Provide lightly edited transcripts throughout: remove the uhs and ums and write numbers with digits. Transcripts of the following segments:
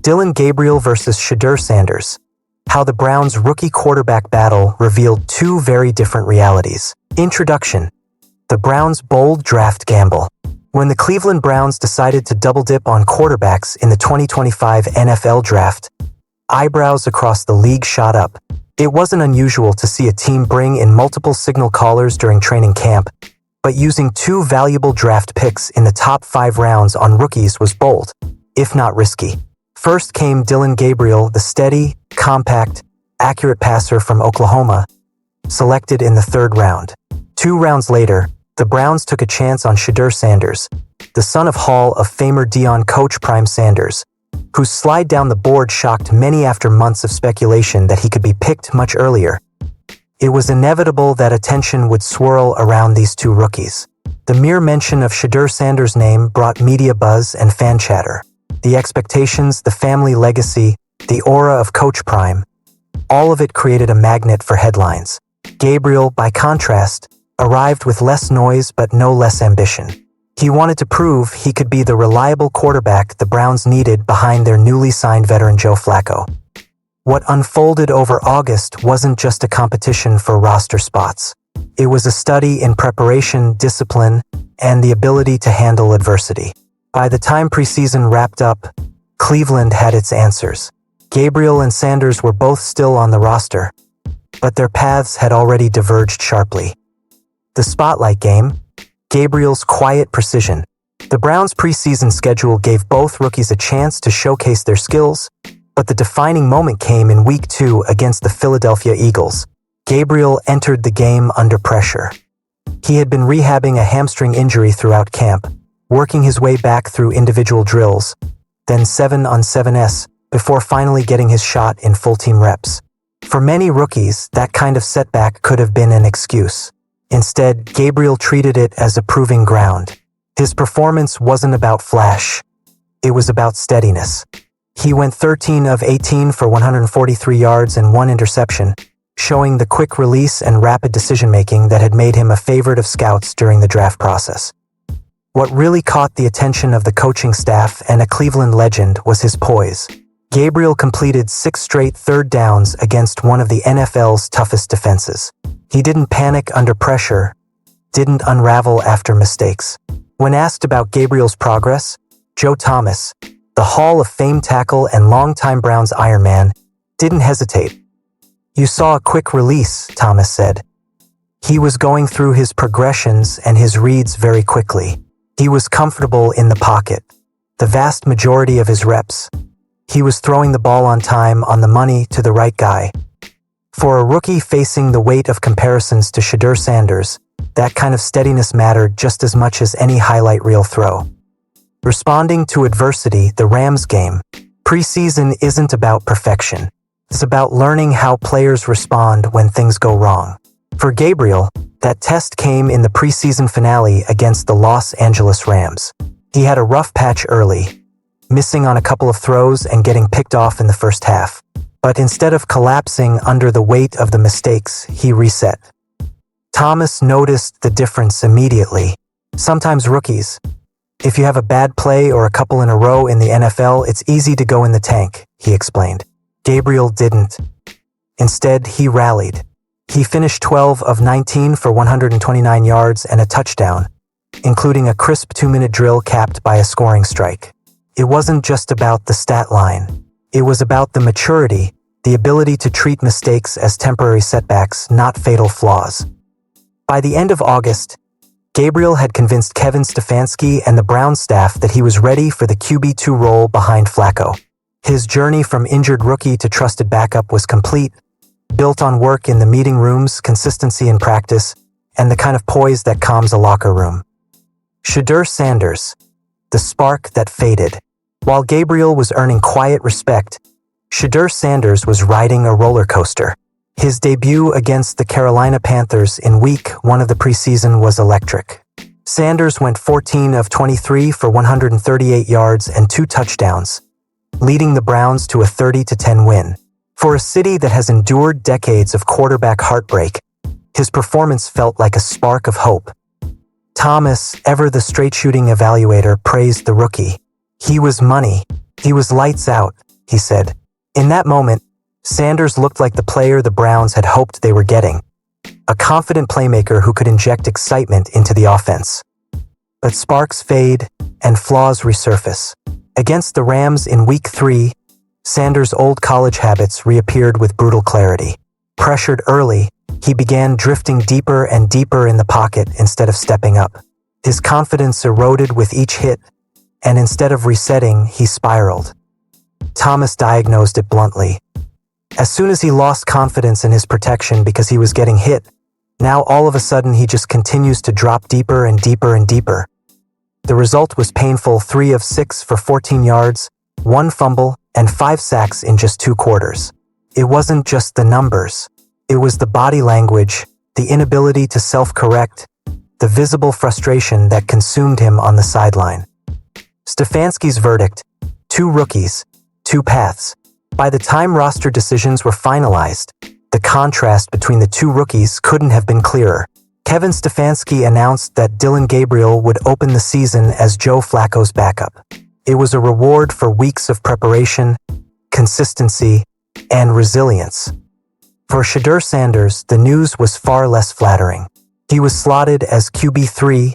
Dillon Gabriel versus Shedeur Sanders. How the Browns' rookie quarterback battle revealed two very different realities. Introduction. The Browns' bold draft gamble. When the Cleveland Browns decided to double-dip on quarterbacks in the 2025 NFL Draft, eyebrows across the league shot up. It wasn't unusual to see a team bring in multiple signal callers during training camp, but using two valuable draft picks in the top 5 rounds on rookies was bold, if not risky. First came Dillon Gabriel, the steady, compact, accurate passer from Oklahoma, selected in the 3rd round. 2 rounds later, the Browns took a chance on Shedeur Sanders, the son of Hall of Famer Dillon coach Prime Sanders, whose slide down the board shocked many after months of speculation that he could be picked much earlier. It was inevitable that attention would swirl around these two rookies. The mere mention of Shedeur Sanders' name brought media buzz and fan chatter. The expectations, the family legacy, the aura of Coach Prime, all of it created a magnet for headlines. Gabriel, by contrast, arrived with less noise but no less ambition. He wanted to prove he could be the reliable quarterback the Browns needed behind their newly signed veteran Joe Flacco. What unfolded over August wasn't just a competition for roster spots. It was a study in preparation, discipline, and the ability to handle adversity. By the time preseason wrapped up, Cleveland had its answers. Gabriel and Sanders were both still on the roster, but their paths had already diverged sharply. The spotlight game. Gabriel's quiet precision. The Browns' preseason schedule gave both rookies a chance to showcase their skills, but the defining moment came in Week 2 against the Philadelphia Eagles. Gabriel entered the game under pressure. He had been rehabbing a hamstring injury throughout camp, working his way back through individual drills, then 7-on-7s, before finally getting his shot in full-team reps. For many rookies, that kind of setback could have been an excuse. Instead, Gabriel treated it as a proving ground. His performance wasn't about flash. It was about steadiness. He went 13 of 18 for 143 yards and 1 interception, showing the quick release and rapid decision-making that had made him a favorite of scouts during the draft process. What really caught the attention of the coaching staff and a Cleveland legend was his poise. Gabriel completed 6 straight 3rd downs against one of the NFL's toughest defenses. He didn't panic under pressure, didn't unravel after mistakes. When asked about Gabriel's progress, Joe Thomas, the Hall of Fame tackle and longtime Browns Ironman, didn't hesitate. "You saw a quick release," Thomas said. "He was going through his progressions and his reads very quickly. He was comfortable in the pocket. The vast majority of his reps, he was throwing the ball on time, on the money, to the right guy." For a rookie facing the weight of comparisons to Shedeur Sanders, that kind of steadiness mattered just as much as any highlight reel throw. Responding to adversity. The Rams game. Preseason isn't about perfection. It's about learning how players respond when things go wrong. For Gabriel, that test came in the preseason finale against the Los Angeles Rams. He had a rough patch early, missing on a couple of throws and getting picked off in the first half. But instead of collapsing under the weight of the mistakes, he reset. Thomas noticed the difference immediately. Sometimes rookies, if you have a bad play or a couple in a row in the NFL, it's easy to go in the tank, he explained. Gabriel didn't. Instead, he rallied. He finished 12 of 19 for 129 yards and a touchdown, including a crisp 2-minute drill capped by a scoring strike. It wasn't just about the stat line. It was about the maturity, the ability to treat mistakes as temporary setbacks, not fatal flaws. By the end of August, Gabriel had convinced Kevin Stefanski and the Browns staff that he was ready for the QB2 role behind Flacco. His journey from injured rookie to trusted backup was complete, built on work in the meeting rooms, consistency in practice, and the kind of poise that calms a locker room. Shedeur Sanders, the spark that faded. While Gabriel was earning quiet respect, Shedeur Sanders was riding a roller coaster. His debut against the Carolina Panthers in Week 1 of the preseason was electric. Sanders went 14 of 23 for 138 yards and 2 touchdowns, leading the Browns to a 30-10 win. For a city that has endured decades of quarterback heartbreak, his performance felt like a spark of hope. Thomas, ever the straight-shooting evaluator, praised the rookie. He was money. He was lights out. he said. In that moment, Sanders looked like the player the Browns had hoped they were getting, a confident playmaker who could inject excitement into the offense. But sparks fade and flaws resurface. Against the Rams in Week 3, Sanders' old college habits reappeared with brutal clarity. Pressured early, he began drifting deeper and deeper in the pocket instead of stepping up. His confidence eroded with each hit, and instead of resetting, he spiraled. Thomas diagnosed it bluntly. As soon as he lost confidence in his protection because he was getting hit, now all of a sudden he just continues to drop deeper and deeper and deeper. The result was painful: 3 of 6 for 14 yards, 1 fumble, and 5 sacks in just 2 quarters. It wasn't just the numbers. It was the body language, the inability to self-correct, the visible frustration that consumed him on the sideline. Stefanski's verdict: 2 rookies, 2 paths. By the time roster decisions were finalized, the contrast between the 2 rookies couldn't have been clearer. Kevin Stefanski announced that Dillon Gabriel would open the season as Joe Flacco's backup. It was a reward for weeks of preparation, consistency, and resilience. For Shedeur Sanders, the news was far less flattering. He was slotted as QB3,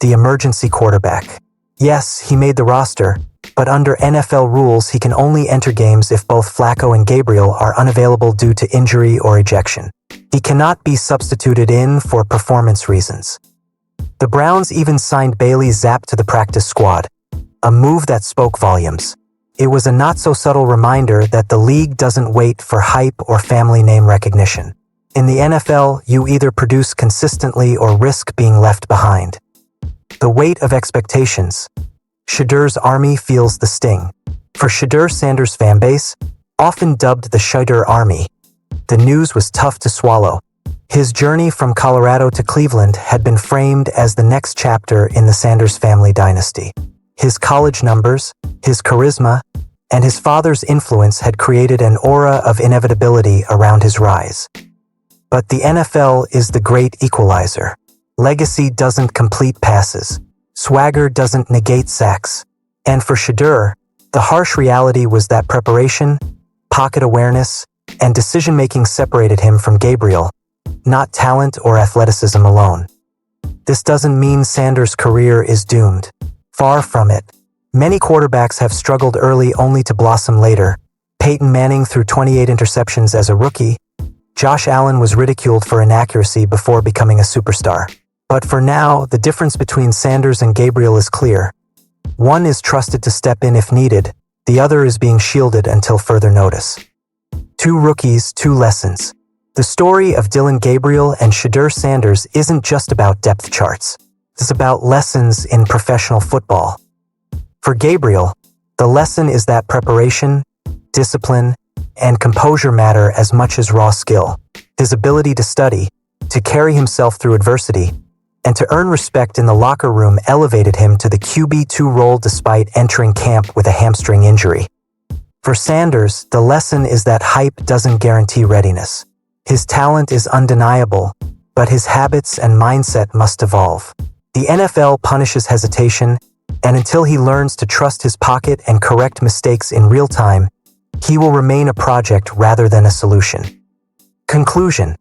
the emergency quarterback. Yes, he made the roster, but under NFL rules he can only enter games if both Flacco and Gabriel are unavailable due to injury or ejection. He cannot be substituted in for performance reasons. The Browns even signed Bailey Zapp to the practice squad, a move that spoke volumes. It was a not-so-subtle reminder that the league doesn't wait for hype or family name recognition. In the NFL, you either produce consistently or risk being left behind. The weight of expectations. Shedeur's army feels the sting. For Shedeur Sanders' fanbase, often dubbed the Shedeur Army, the news was tough to swallow. His journey from Colorado to Cleveland had been framed as the next chapter in the Sanders family dynasty. His college numbers, his charisma, and his father's influence had created an aura of inevitability around his rise. But the NFL is the great equalizer. Legacy doesn't complete passes. Swagger doesn't negate sacks. And for Shedeur, the harsh reality was that preparation, pocket awareness, and decision-making separated him from Gabriel, not talent or athleticism alone. This doesn't mean Sanders' career is doomed. Far from it. Many quarterbacks have struggled early only to blossom later. Peyton Manning threw 28 interceptions as a rookie. Josh Allen was ridiculed for inaccuracy before becoming a superstar. But for now, the difference between Sanders and Gabriel is clear. One is trusted to step in if needed, the other is being shielded until further notice. 2 rookies, 2 lessons. The story of Dillon Gabriel and Shedeur Sanders isn't just about depth charts. It's about lessons in professional football. For Gabriel, the lesson is that preparation, discipline, and composure matter as much as raw skill. His ability to study, to carry himself through adversity, and to earn respect in the locker room elevated him to the QB2 role despite entering camp with a hamstring injury. For Sanders, the lesson is that hype doesn't guarantee readiness. His talent is undeniable, but his habits and mindset must evolve. The NFL punishes hesitation, and until he learns to trust his pocket and correct mistakes in real time, he will remain a project rather than a solution. Conclusion.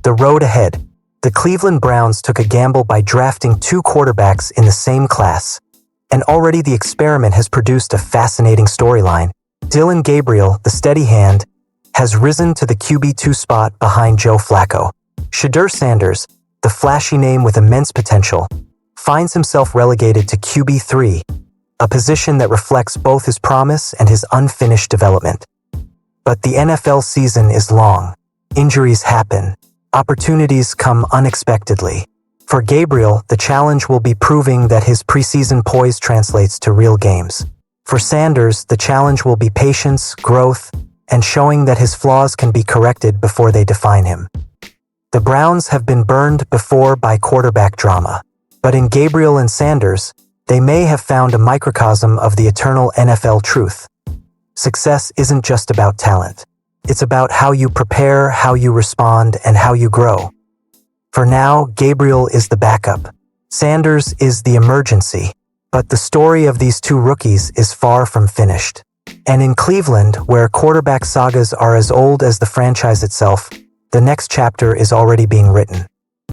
The road ahead. The Cleveland Browns took a gamble by drafting 2 quarterbacks in the same class, and already the experiment has produced a fascinating storyline. Dillon Gabriel, the steady hand, has risen to the QB2 spot behind Joe Flacco. Shedeur Sanders, the flashy name with immense potential, finds himself relegated to QB3, a position that reflects both his promise and his unfinished development. But the NFL season is long. Injuries happen. Opportunities come unexpectedly. For Gabriel, the challenge will be proving that his preseason poise translates to real games. For Sanders, the challenge will be patience, growth, and showing that his flaws can be corrected before they define him. The Browns have been burned before by quarterback drama, but in Gabriel and Sanders, they may have found a microcosm of the eternal NFL truth. Success isn't just about talent. It's about how you prepare, how you respond, and how you grow. For now, Gabriel is the backup. Sanders is the emergency. But the story of these 2 rookies is far from finished. And in Cleveland, where quarterback sagas are as old as the franchise itself, the next chapter is already being written.